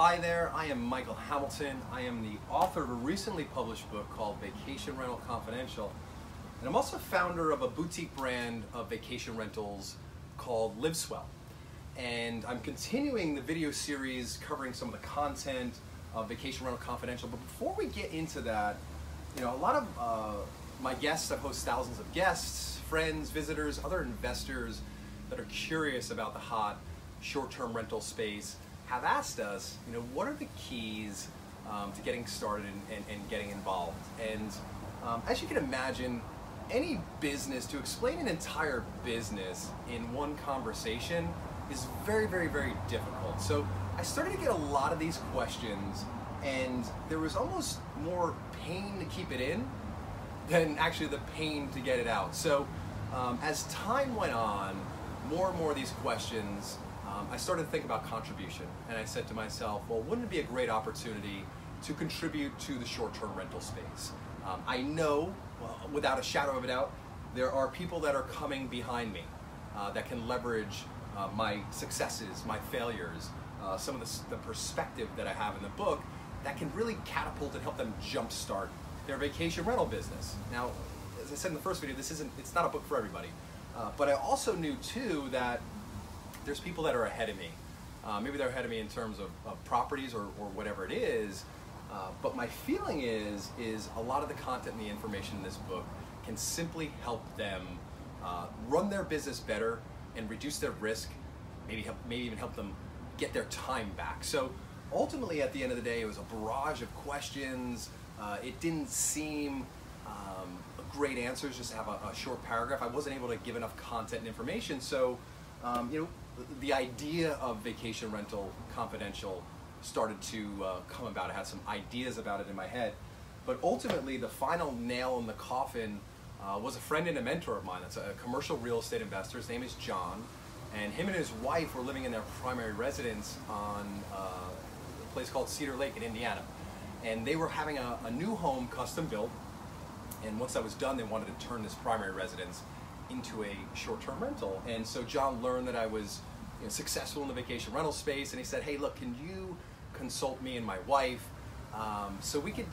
Hi there, I am Michael Hamilton. I am the author of a recently published book called Vacation Rental Confidential. And I'm also founder of a boutique brand of vacation rentals called LiveSwell. And I'm continuing the video series covering some of the content of Vacation Rental Confidential. But before we get into that, a lot of my guests, I've hosted thousands of guests, friends, visitors, other investors that are curious about the hot short-term rental space have asked us, what are the keys to getting started and getting involved? And as you can imagine, any business, to explain an entire business in one conversation is very, very, very difficult. So I started to get a lot of these questions, and there was almost more pain to keep it in than actually the pain to get it out. So as time went on, more and more of these questions, I started to think about contribution, and I said to myself, well, wouldn't it be a great opportunity to contribute to the short-term rental space? I know, without a shadow of a doubt, there are people that are coming behind me that can leverage my successes, my failures, some of the perspective that I have in the book that can really catapult and help them jumpstart their vacation rental business. Now, as I said in the first video, it's not a book for everybody, but I also knew too that there's people that are ahead of me. Maybe they're ahead of me in terms of properties or whatever it is, but my feeling is a lot of the content and the information in this book can simply help them run their business better and reduce their risk, maybe even help them get their time back. So ultimately, at the end of the day, it was a barrage of questions. It didn't seem great answers just to have a short paragraph. I wasn't able to give enough content and information. So the idea of Vacation Rental Confidential started to come about. I had some ideas about it in my head, but ultimately the final nail in the coffin was a friend and a mentor of mine. That's a commercial real estate investor. His name is John, and him and his wife were living in their primary residence on a place called Cedar Lake in Indiana, and they were having a new home custom built, and once that was done, they wanted to turn this primary residence into a short-term rental. And so John learned that I was successful in the vacation rental space, and he said, hey, look, can you consult me and my wife so we could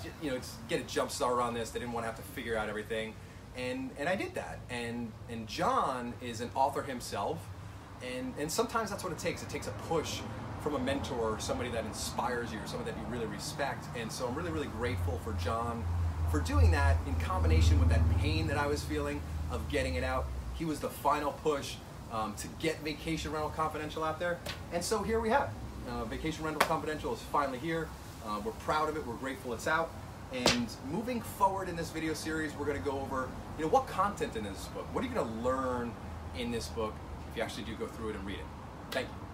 get a jump start on this? They didn't want to have to figure out everything, and I did that. And John is an author himself, and sometimes that's what it takes. It takes a push from a mentor, somebody that inspires you, or somebody that you really respect. And so I'm really, really grateful for John for doing that in combination with that pain that I was feeling of getting it out. He was the final push to get Vacation Rental Confidential out there. And so here we have Vacation Rental Confidential is finally here. We're proud of it. We're grateful it's out. And moving forward in this video series, we're going to go over what content in this book. What are you going to learn in this book if you actually do go through it and read it? Thank you.